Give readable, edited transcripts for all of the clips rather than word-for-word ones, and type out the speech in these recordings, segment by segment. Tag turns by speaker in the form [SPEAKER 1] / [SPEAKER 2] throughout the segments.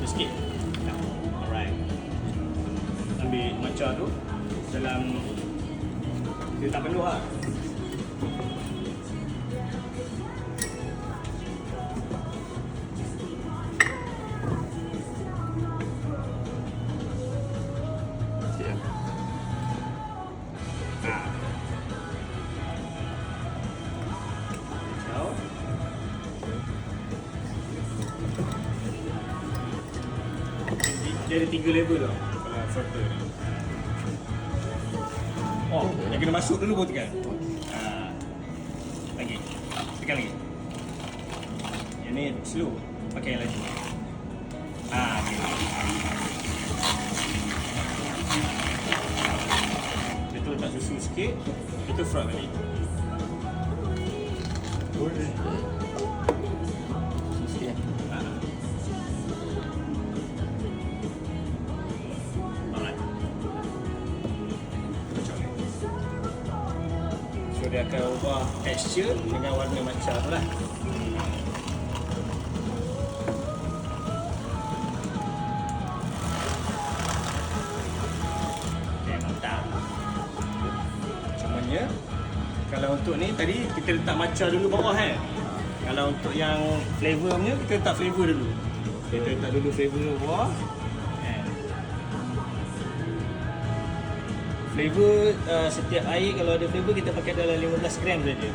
[SPEAKER 1] sikit. Alright. Ambil matcha tu dalam, dia tak penuh lah. Dia ada 3 level tau kalau frother ni. Oh, yang kena masuk dulu baru tekan. Lagi. Tekan lagi. Yang ni slow. Pakai yang laju. Okay. Dia tu letak susu sikit. Itu frot tadi. Dia akan ubah tekstur dengan warna matcha tu lah. Okay, mantap. Cumanya kalau untuk ni tadi kita letak matcha dulu bawah kan. Kalau untuk yang flavor punya kita letak flavor dulu. Kita letak dulu flavor bawah. Flavor setiap air kalau ada flavor kita pakai dalam 15 gram saja.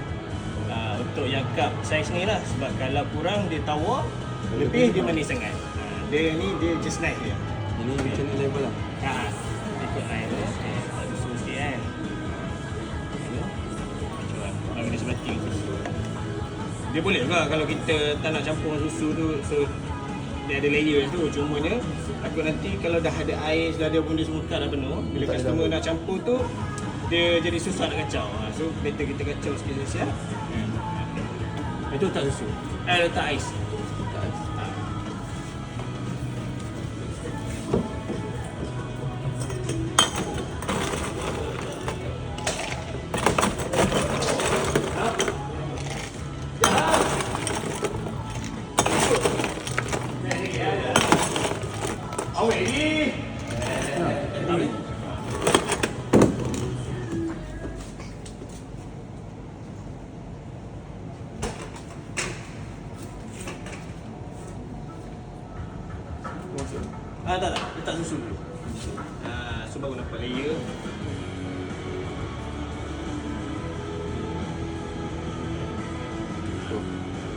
[SPEAKER 1] Untuk yang cup saiz ni lah, sebab kalau kurang dia tawar, lebih dia manis sangat. Dia ni dia just nice dia.
[SPEAKER 2] Ini macam ni level lah.
[SPEAKER 1] Ikut air tu. Tak susu sikit kan. Macam ni sebati susu. Dia boleh juga kalau kita tak nak campur susu tu, so dia ada layer tu. Cumanya aku nanti kalau dah ada air, sudah ada benda semua dah penuh, bila customer nak campur tu dia jadi susah nak kacau. So better kita kacau sikit siap. Itu tak susu. Letak ais. Tak. Letak susu dulu. So baru nampak layer.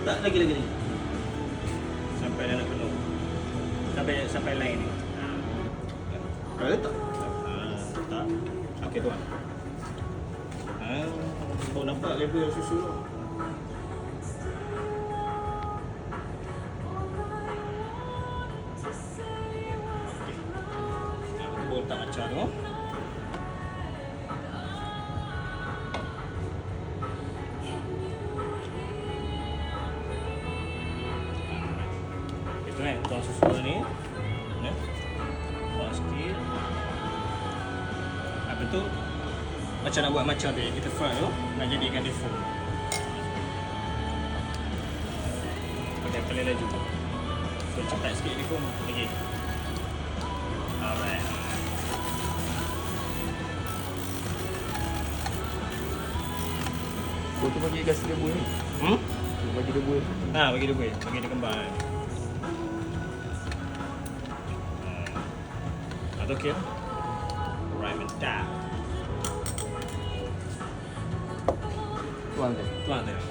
[SPEAKER 1] Tak, lagi. Sampai dah nak penuh. Sampai line ni. Letak. Letak. Okey tuan. Baru nampak level susu tu. Tak macam tu. Itu kan tuang susu ni. Tuang sikit. Habis tu macam nak buat macam tu kita fry tu, nak jadikan dia foam. Pakai paling laju. So cepat sikit dia foam. Okey. Alright.
[SPEAKER 2] Kau tu bagi kasi debu ni? Bagi debu ni?
[SPEAKER 1] Bagi debu. Bagi dia kembang. Ada okey? Alright, mantap.
[SPEAKER 2] Tuan dia?
[SPEAKER 1] Tuan dia.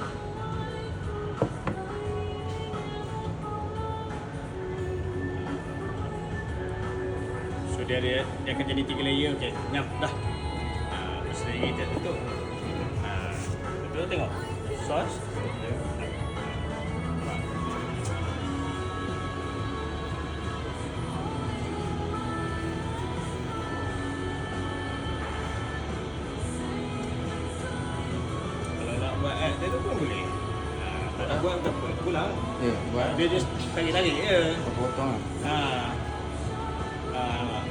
[SPEAKER 1] So dia akan jadi 3 layer. Okey, nyap dah. Lepas lagi kita tutup. Betul tengok. Sos. Kalau nak buat add dia tu pun boleh. Tak nak buat tak apa. Pulang.
[SPEAKER 2] Ya, buat.
[SPEAKER 1] Dia just tarik-tarik je.
[SPEAKER 2] Potong lah.
[SPEAKER 1] Nampak.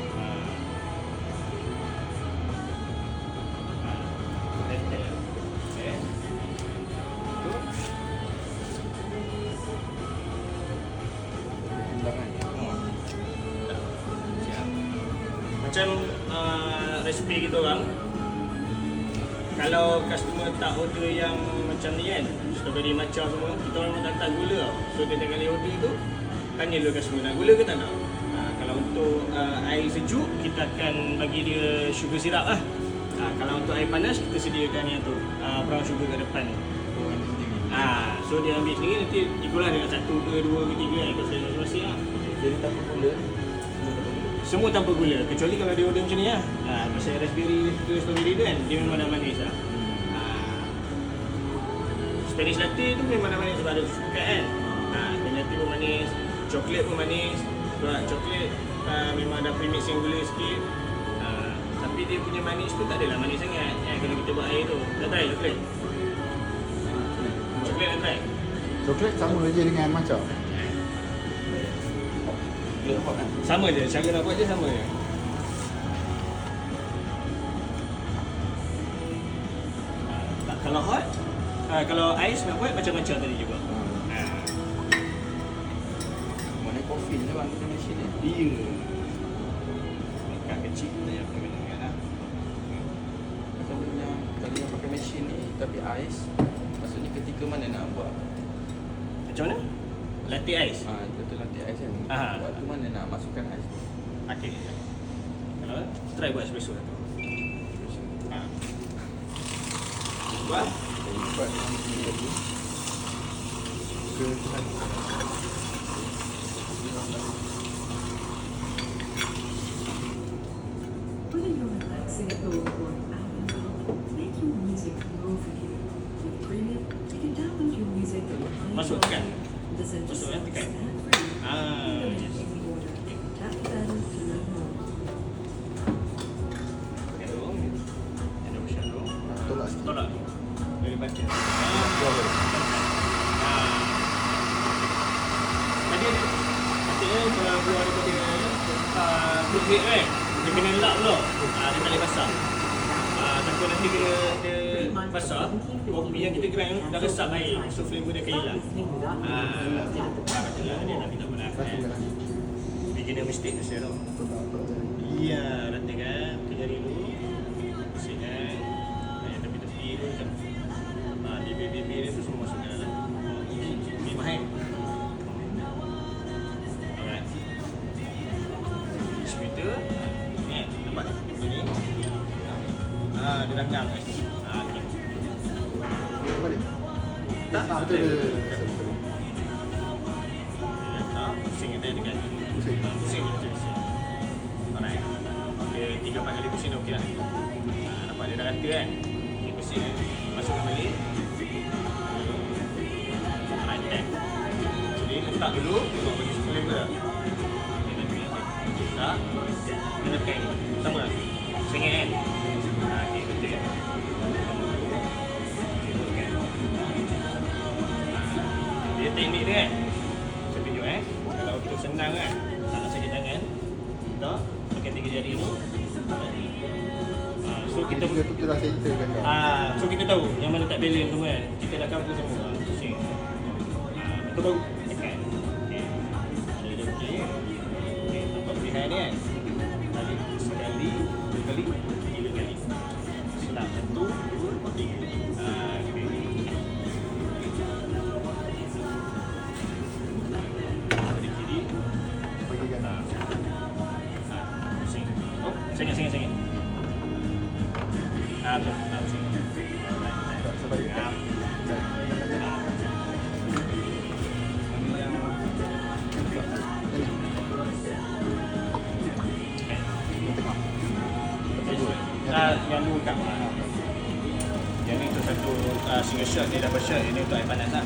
[SPEAKER 1] macam resipi kita orang, kalau customer tak order yang macam ni kan, strawberry matcha semua, kita orang memang tak gula tau. So dia kali order tu, tanya dulu customer nak gula ke tak nak. Kalau untuk air sejuk, kita akan bagi dia sugar syrup lah. Kalau untuk air panas, kita sediakan yang tu, brown sugar kat depan. So dia ambil sendiri, nanti ikutlah dengan 1 ke 2 ke 3 kan, ikut selera masing-masing lah.
[SPEAKER 2] Jadi tanpa gula.
[SPEAKER 1] Semua tanpa gula, kecuali kalau dia order macam ni lah. Pasal raspberry ke strawberry tu kan, dia memang dah manis lah. Spanish latte tu memang dah manis sebab ada suka kan. Spanish latte pun manis, coklat pun manis. Sebab coklat memang ada premix yang gula sikit. Tapi dia punya manis tu tak adalah manis sangat kalau kita buat air tu. Dah try coklat? Coklat dah try?
[SPEAKER 2] Coklat sama je dengan matcha. Coklat hot kan?
[SPEAKER 1] Sama je, cara nak buat je sama je. Kalau hot, kalau ais nak buat macam-macam tadi juga.
[SPEAKER 2] Mana kopi je bang, kita mesin ni.
[SPEAKER 1] Iya. Makan kecil kita yang kena dengan lah.
[SPEAKER 2] Kalau yang pakai mesin ni tapi ais, maksudnya ketika mana nak buat?
[SPEAKER 1] Macam mana? Latte ais?
[SPEAKER 2] Betul latte ais kan.
[SPEAKER 1] Aha.
[SPEAKER 2] Waktu mana nak masukkan ais tu?
[SPEAKER 1] Okey. Kalau try buat espresso tu. Buat?
[SPEAKER 2] Buat ni lagi. Ke Tuhan.
[SPEAKER 3] Put in your relaxing mode for an hour. Make your music grow for you. With Premium, you can download your music from
[SPEAKER 1] Masuk tekan.
[SPEAKER 3] Listen to
[SPEAKER 1] Masuk kan
[SPEAKER 3] songs
[SPEAKER 1] tekan.
[SPEAKER 3] ad-free.
[SPEAKER 1] Yes.
[SPEAKER 3] In the order. Tap the button to learn more.
[SPEAKER 1] Tekan dulu. Ada option dulu.
[SPEAKER 2] Tolak sikit.
[SPEAKER 1] Tolak. Dari baca. Tadi kalau keluar daripada kulit kan, dia kena lap dulu. Dia tak boleh basah. Takut nanti dia basah, kopi yang kita grind dah resap air, so flavor dia akan hilang. Macamlah dia tapi tak pernah. Beginner mistake saya tu. Iya, ratakan pakai jari dulu. Bersihkan. Tepi-tepi tu macam bibir-bibir dia tu semua masuk ke dalam. Ni mahal. Alright. Distributor. Ni, nampak ni? Dia rangkam kat sini. Okey.
[SPEAKER 2] Balik.
[SPEAKER 1] Tak,
[SPEAKER 2] betul.
[SPEAKER 1] Tak, pusing kita dekat.
[SPEAKER 2] Pusing.
[SPEAKER 1] Pusing je macam alright. Dia 3-4 kali pusing dah okey lah. Nampak dia dah rata kan? Dia pusing kan? Masukkan balik. Alright, tap. Jadi letak dulu, tengok bagi flavor tak? Tak? Kena tekan ni. Sama tak? Sengit kan? Okey, betul. Dia teknik dia kan? Saya tunjuk kalau untuk senang kan? Tak nak sakit tangan. Tak? Pakai 3 jari ni. So kita
[SPEAKER 2] tu dah settle kan.
[SPEAKER 1] so kita tahu yang mana tak balance semua kan. Kita dah cover semua. Pusing. Itu baru tekan. Okey. Jadi okey. Okey, nampak pilihan ni kan? Balik sekali, 2 kali, 3 kali. Selang 1, 2, 3. Okey. Balik kiri.
[SPEAKER 2] Bagi kan.
[SPEAKER 1] Pusing. Oh, sengit. Betul. Pusing.
[SPEAKER 2] Sebalik.
[SPEAKER 1] Yang dua kat yang ni tu satu single shot, dia double shot, ini untuk air panas lah.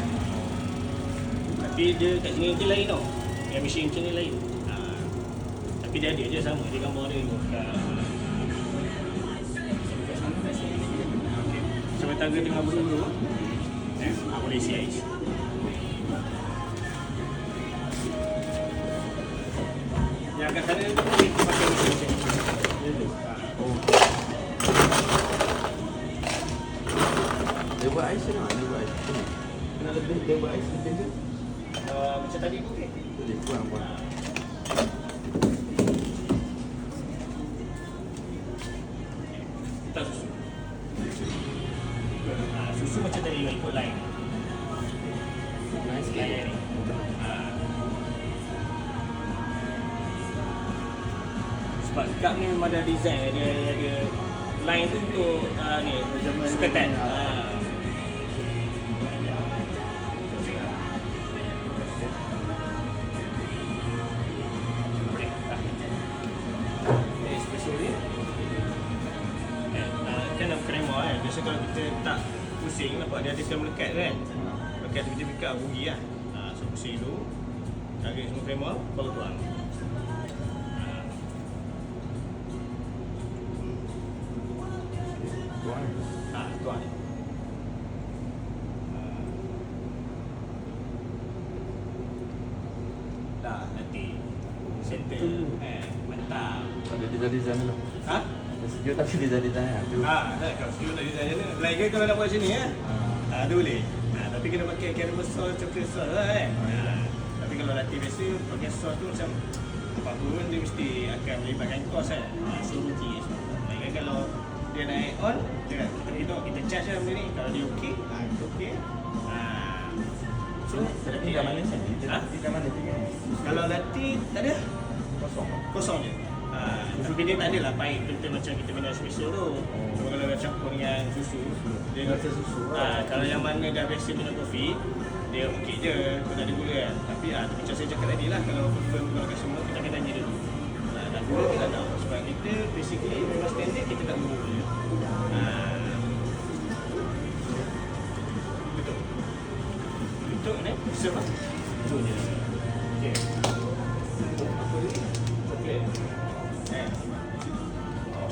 [SPEAKER 1] Tapi dia kat sini nanti lain tau. Yang mesin macam ni lain. Tapi dia ada je sama, dia gambar dia sementara tengah berdua boleh isi ais. Yang kat sana tu kita pakai mesin macam ni.
[SPEAKER 2] Dia buat ais ke tak? Dia buat ais. Kena lebih dia buat ais lebih ke?
[SPEAKER 1] Macam tadi tu
[SPEAKER 2] Boleh kurang buat.
[SPEAKER 1] kena ikut line.
[SPEAKER 2] Nice sikit.
[SPEAKER 1] Line ni. Sebab cup ni memang ada design, ada line tu untuk ni seketat. Espresso ni kan dalam krema kan. Biasa kalau kita tak pusing, nampak dia ada siap melekat tu kan. Melekat tu kita pick up rugi lah. So pusing dulu, tarik semua krema, baru tuang. Tuang. Dah nanti settle. Mantap.
[SPEAKER 2] Ada design dulu.
[SPEAKER 1] Ha?
[SPEAKER 2] Sejuk tapi design lah. Tu.
[SPEAKER 1] Dah kalau sejuk tak design je. Lain ke kalau nak buat macam ni tu boleh. Tapi kena pakai caramel sauce, chocolate sauce lah kan. Tapi kalau latih biasa pakai sauce tu macam apa pun dia mesti akan melibatkan kos kan. So rugi semua. Lain kan kalau dia naik on, dia kita charge lah benda ni. Kalau dia okey, kita okey. So
[SPEAKER 2] Tapi kat mana ni? Kat mana tinggal ni?
[SPEAKER 1] kalau latih tak ada, kosong je. Tapi dia tak adalah pahit betul macam kita minum espresso tu. Cuma kalau dah campur dengan susu, dia
[SPEAKER 2] Rasa susu
[SPEAKER 1] kalau yang mana dah biasa minum kopi, dia okey je, kau tak ada gula kan. Tapi macam saya cakap tadi lah, kalau confirm kalau kat semua, kita akan tanya dulu. Dan gula kita tak tahu. Sebab kita basically memang standard, kita tak gula je. Betul ni? Serve lah. Betul je. Okay. Apa ni? Coklat.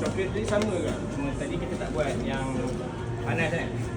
[SPEAKER 1] Coklat ni sama ke? Cuma tadi kita tak buat yang panas kan?